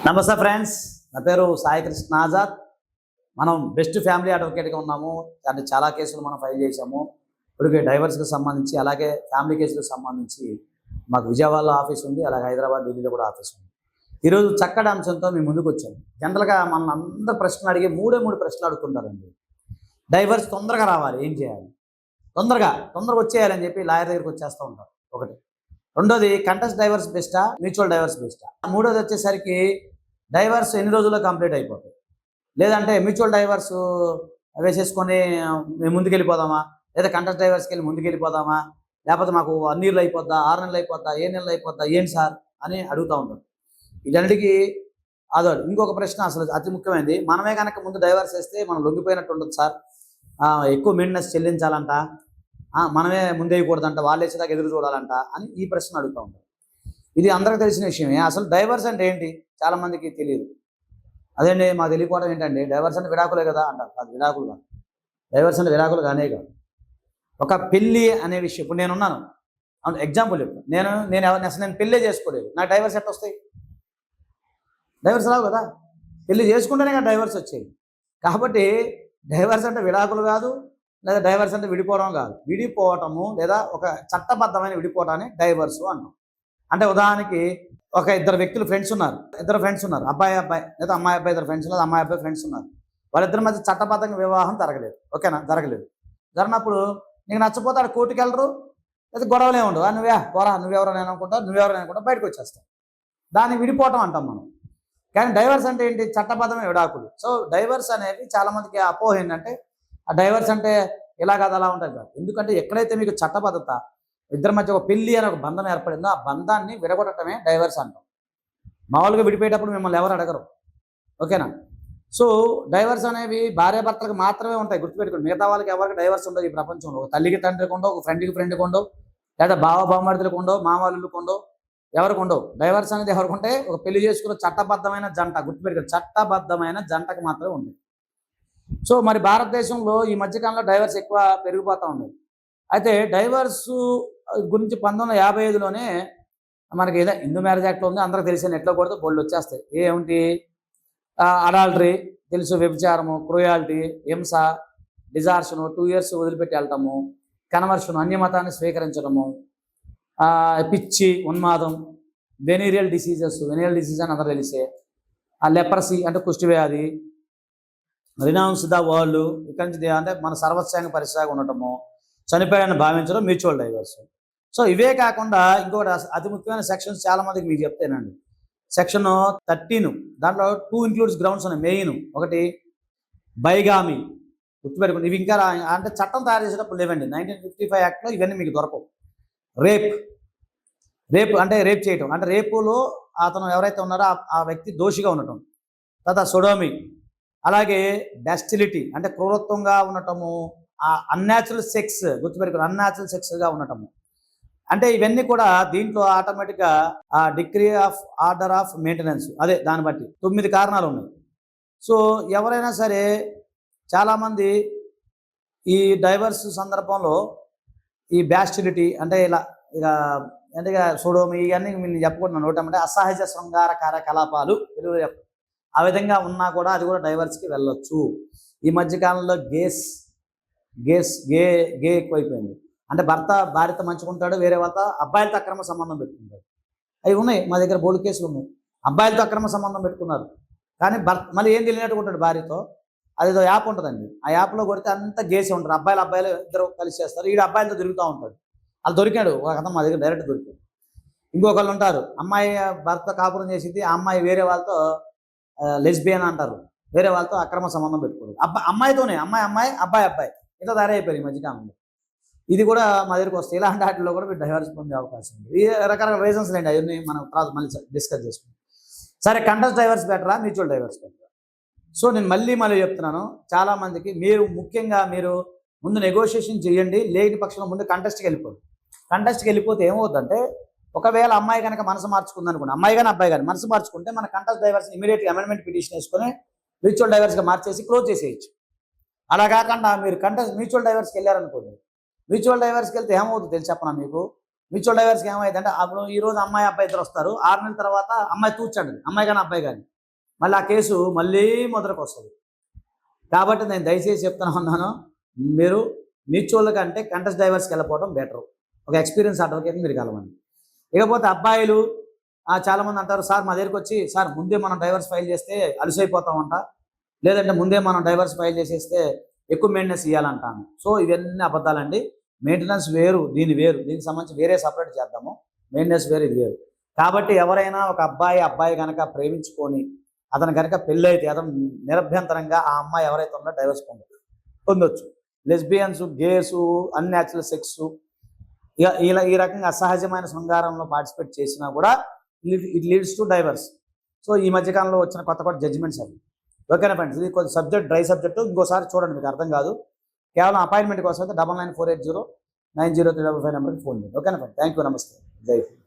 నమస్తే ఫ్రెండ్స్, నా పేరు సాయి కృష్ణ ఆజాద్. మనం బెస్ట్ ఫ్యామిలీ అడ్వకేట్గా ఉన్నాము. అంటే చాలా కేసులు మనం ఫైల్ చేసాము. ఇప్పటికే డైవర్స్కి సంబంధించి, అలాగే ఫ్యామిలీ కేసులకు సంబంధించి మాకు విజయవాడలో ఆఫీస్ ఉంది, అలాగే హైదరాబాద్, ఢిల్లీలో కూడా ఆఫీస్ ఉంది. ఈరోజు చక్కటి అంశంతో మేము ముందుకు వచ్చాము. జనరల్గా మన అందరూ ప్రశ్నలు అడిగి మూడు ప్రశ్నలు అడుగుతుంటారండి. డైవర్స్ తొందరగా రావాలి, ఏం చేయాలి? తొందరగా వచ్చేయాలని చెప్పి లాయర్ దగ్గరికి వచ్చేస్తూ ఉంటారు. ఒకటి. రెండోది, కంటెస్ట్ డైవర్స్ బెస్టా, మ్యూచువల్ డైవర్స్ బెస్టా? మూడోది వచ్చేసరికి డైవర్స్ ఎన్ని రోజుల్లో కంప్లీట్ అయిపోతాయి, లేదంటే మ్యూచువల్ డైవర్స్ వేసేసుకొని మేము ముందుకెళ్ళిపోదామా, లేదా కంటెస్ట్ డైవర్స్కి వెళ్ళి ముందుకెళ్ళిపోదామా, లేకపోతే మాకు 1 నెలలు అయిపోద్దా, 6 నెలలు అయిపోద్దా, 7 నెలలు అయిపోద్దా, ఏంటి సార్ అని అడుగుతూ ఉంటారు. వీటన్నిటికీ అదో ఇంకొక ప్రశ్న అసలు అతి ముఖ్యమైనది. మనమే కనుక ముందు డైవర్స్ వేస్తే మనం లొంగిపోయినట్టు ఉండదు సార్, ఎక్కువ మెయింటెనెన్స్ చెల్లించాలంట, మనమే ముందు వేయకూడదంట, వాళ్ళు వేసేదాకా ఎదురు చూడాలంట అని ఈ ప్రశ్న అడుగుతూ ఉంటారు. ఇది అందరికీ తెలిసిన విషయమే. అసలు డైవర్స్ అంటే ఏంటి చాలామందికి తెలియదు. అదేండి మాకు తెలియకపోవడం ఏంటండి, డైవర్స్ అంటే విడాకులే కదా అంటారు. అది విడాకులు కాదు. డైవర్స్ అంటే విడాకులు కానే కాదు. ఒక పెళ్ళి అనే విషయం, ఇప్పుడు నేనున్నాను, ఎగ్జాంపుల్ చెప్పు, నేను పెళ్ళే చేసుకోలేదు, నాకు డైవర్స్ ఎట్లా వస్తాయి? డైవర్స్ రావు కదా. పెళ్ళి చేసుకుంటేనే కదా డైవర్స్ వచ్చాయి. కాబట్టి డైవర్స్ అంటే విడాకులు కాదు, లేదా డైవర్స్ అంటే విడిపోవడం కాదు. విడిపోవటము లేదా ఒక చట్టబద్ధమైన విడిపోవటాన్ని డైవర్సు అంటాం. అంటే ఉదాహరణకి ఒక ఇద్దరు వ్యక్తులు ఫ్రెండ్స్ ఉన్నారు, అబ్బాయి లేదా అమ్మాయి అబ్బాయి, ఇద్దరు ఫ్రెండ్స్ ఉన్నారు, అమ్మాయి అబ్బాయి ఫ్రెండ్స్ ఉన్నారు. వాళ్ళిద్దరి మధ్య చట్టబద్ధంగా వివాహం జరగలేదు. ఓకేనా? జరగలేదు. జరిగినప్పుడు నీకు నచ్చపోతే ఆడ కోర్టుకి వెళ్ళరు, లేదా గొడవలే ఉండవు. నువ్వెవరో నేను అనుకుంటా బయటకు వచ్చేస్తావు. దాన్ని విడిపోవటం అంటాం మనం. కానీ డైవర్స్ అంటే ఏంటి? చట్టబద్ధమైన విడాకులు. సో డైవర్స్ అనేది చాలామందికి అపోహ ఏంటంటే, ఆ డైవర్స్ అంటే ఇలా కాదు అలా ఉంటుంది కాదు. ఎందుకంటే ఎక్కడైతే మీకు చట్టబద్ధత, ఇద్దరి మధ్య ఒక పెళ్లి అనే ఒక బంధం ఏర్పడిందో ఆ బంధాన్ని విడగొట్టడమే డైవర్స్ అంటాం. మామూలుగా విడిపోయేటప్పుడు మిమ్మల్ని ఎవరు అడగరు. ఓకేనా? సో డైవర్స్ అనేవి భార్యాభర్తలకు మాత్రమే ఉంటాయి, గుర్తుపెట్టుకోండి. మిగతా వాళ్ళకి ఎవరికి డైవర్స్ ఉండవు ఈ ప్రపంచంలో. ఒక తల్లికి తండ్రికి ఉండవు, ఒక ఫ్రెండ్కి ఉండవు, లేదా బావబామ్మర్దులకు ఉండవు, మామూలులకు ఉండవు, ఎవరికి ఉండవు. డైవర్స్ అనేది ఎవరికి ఉంటే ఒక పెళ్లి చేసుకున్న చట్టబద్ధమైన జంట, గుర్తుపెట్టుకోండి, చట్టబద్ధమైన జంటకు మాత్రమే ఉంది. సో మరి భారతదేశంలో ఈ మధ్యకాలంలో డైవర్స్ ఎక్కువ పెరిగిపోతూ ఉంది. అయితే డైవర్స్ గురించి 1955లోనే మనకి ఏదో హిందూ మ్యారేజ్ యాక్ట్లో ఉంది, అందరికి తెలిసిన నెట్లో కొడితే బోల్డ్ వచ్చేస్తాయి. ఏమిటి? అడాల్టరీ తెలుసు, వ్యభిచారము, క్రూయాలిటీ, హింస, డిజార్షను, 2 years వదిలిపెట్టి వెళ్ళటము, కన్వర్షన్ అన్యమతాన్ని స్వీకరించడము, పిచ్చి, ఉన్మాదం, వెనీరియల్ డిసీజ్ అని అందరూ తెలిసే, లెప్రసీ అంటే కుష్ఠవ్యాధి, రినౌన్స్ ద వరల్డ్, ఇక్కడి నుంచి అంటే మన సర్వస్వాంగ పరిశ్రమ ఉండటము, చనిపోయాలని భావించడం, మ్యూచువల్ డైవర్స్. సో ఇవే కాకుండా ఇంకొకటి అతి ముఖ్యమైన సెక్షన్స్ చాలామందికి మీకు చెప్తానండి. సెక్షన్ 13, దాంట్లో 2 ఇంక్లూడ్స్ గ్రౌండ్స్ ఉన్నాయి. మెయిన్ ఒకటి బైగామి, గుర్తుపెట్టుకోండి. ఇవి ఇంకా అంటే చట్టం తయారు చేసేటప్పుడు లేవండి. 1955 యాక్ట్లో ఇవన్నీ మీకు దొరకవు. రేప్ అంటే రేప్ చేయటం, అంటే రేపులో అతను ఎవరైతే ఉన్నారో ఆ వ్యక్తి దోషిగా ఉండటం. తర్వాత సొడోమి, అలాగే బెస్టిలిటీ అంటే క్రూరత్వంగా ఉండటము, అన్యాచురల్ సెక్స్, గుర్తుపెట్టుకుని అన్యాచురల్ సెక్స్గా ఉండటము. అంటే ఇవన్నీ కూడా దీంట్లో ఆటోమేటిక్గా degree of order of maintenance, అదే దాన్ని బట్టి 9 కారణాలు ఉన్నాయి. సో ఎవరైనా సరే చాలామంది ఈ డైవర్స్ సందర్భంలో ఈ బ్యాస్టిలిటీ అంటే ఇక అంటే సోడోమి ఇవన్నీ మీరు చెప్పకూడదు. నోటమంటే అసహజ శృంగార కార్యకలాపాలు తెలుగులో ఆ విధంగా ఉన్నా కూడా అది కూడా డైవర్స్కి వెళ్ళొచ్చు. ఈ మధ్యకాలంలో గే ఎక్కువైపోయింది. అంటే భర్త భార్యతో మంచుకుంటాడు, వేరే వాళ్ళతో అబ్బాయిలతో అక్రమ సంబంధం పెట్టుకుంటాడు. అవి ఉన్నాయి, మా దగ్గర బోల్డ్ కేసులు ఉన్నాయి. అబ్బాయిలతో అక్రమ సంబంధం పెట్టుకున్నారు, కానీ మళ్ళీ ఏం తెలియనట్టు ఉంటాడు భార్యతో. అదేదో యాప్ ఉంటుందండి, ఆ యాప్లో కొడితే అంతా గేసి ఉంటారు, అబ్బాయిలు ఇద్దరు కలిసి చేస్తారు. ఈడు అబ్బాయిలతో తిరుగుతూ ఉంటాడు. వాళ్ళు దొరికాడు ఒక అతను, మా దగ్గర డైరెక్ట్ దొరికాడు. ఇంకొకళ్ళు ఉంటారు, అమ్మాయి భర్త కాపురం చేసింది, ఆ అమ్మాయి వేరే వాళ్ళతో లెస్బియన్ అంటారు, వేరే వాళ్ళతో అక్రమ సంబంధం పెట్టుకోరు. అమ్మాయితోనే అమ్మాయి అబ్బాయి ఇట్లా తయారు అయిపోయారు ఈ మధ్యకాలంలో. ఇది కూడా మా దగ్గరికి వస్తాయి. ఇలాంటి వాటిలో కూడా మీరు డైవర్స్ పొందే అవకాశం ఉంది. ఈ రకరకాల రీజన్స్ లేండి, అవన్నీ మనం తర్వాత మళ్ళీ డిస్కస్ చేసుకుంటాం. సరే, కంటెస్ట్ డైవర్స్ బెటరా, మ్యూచువల్ డైవర్స్ బెటరా? సో నేను మళ్ళీ చెప్తున్నాను, చాలామందికి ముఖ్యంగా మీరు ముందు నెగోషియేషన్ చేయండి. లేని పక్షంలో ముందు కంటెస్ట్కి వెళ్ళిపోతే ఏమవుతుందంటే, ఒకవేళ అమ్మాయి కనుక మనసు మార్చుకుంది అనుకోండి, అమ్మాయి కానీ అబ్బాయి కానీ మనసు మార్చుకుంటే మన కంటెస్ట్ డైవర్స్ ఇమీడియట్గా అమెండ్మెంట్ పిటిషన్ వేసుకొని మ్యూచువల్ డైవర్స్గా మార్చేసి క్లోజ్ చేసేయచ్చు. అలా కాకుండా మీరు మ్యూచువల్ డైవర్స్కి వెళ్ళారనుకోండి, మ్యూచువల్ డైవర్స్కి వెళ్తే ఏమవుతుంది తెలిసి చెప్పనా మీకు? మ్యూచువల్ డైవర్స్కి ఏమైందంటే, అప్పుడు ఈ రోజు అమ్మాయి అబ్బాయి ఇద్దరు వస్తారు, 6 నెలల తర్వాత అమ్మాయి తూచండి, అమ్మాయి కానీ అబ్బాయి కానీ మళ్ళీ ఆ కేసు మళ్ళీ మొదటికి వస్తుంది. కాబట్టి నేను దయచేసి చెప్తున్నా ఉన్నాను, మీరు మ్యూచువల్ కంటే కంటెస్ట్ డైవర్స్కి వెళ్ళిపోవడం బెటర్. ఒక ఎక్స్పీరియన్స్ అడ్వకేట్ని మీరు కలవండి. ఇకపోతే అబ్బాయిలు చాలామంది అంటారు, సార్ మా దగ్గరికి వచ్చి, సార్ ముందే మనం డైవర్స్ ఫైల్ చేస్తే అలసైపోతామంట, లేదంటే ముందే మనం డైవర్స్ ఫైల్ చేసేస్తే ఎక్కువ మెయింటెనెన్స్ ఇవ్వాలంటాను. సో ఇవన్నీ అబద్ధాలండి. మెయింటెనెన్స్ వేరు, దీనికి సంబంధించి వేరే సపరేట్ చేద్దాము. మెయింటెనెన్స్ వేరు, ఇది వేరు. కాబట్టి ఎవరైనా ఒక అబ్బాయి కనుక ప్రేమించుకొని అతను కనుక పెళ్ళి అయితే అతను నిరభ్యంతరంగా ఆ అమ్మాయి ఎవరైతే ఉందో డైవర్స్ పొందొచ్చు. లెస్బియన్స్, గేసు, అన్యాచురల్ సెక్స్, ఇలా ఈ రకంగా అసహజమైన శృంగారంలో పార్టిసిపేట్ చేసినా కూడా it leads to divorce. So ఈ మధ్యకాలంలో వచ్చిన కొత్త జడ్జిమెంట్స్ అవి. ఓకేనా ఫ్రెండ్స్, ఇది కొంచెం సబ్జెక్ట్ డ్రై సబ్జెక్టు, ఇంకోసారి చూడండి, మీకు అర్థం కాదు. కేవలం అపాయింట్మెంట్ కోసం అయితే 9948090355 నెంబర్కి ఫోన్ చేయండి. ఓకేనా ఫ్రెండ్, థ్యాంక్ యూ, నమస్తే, జై హింద్.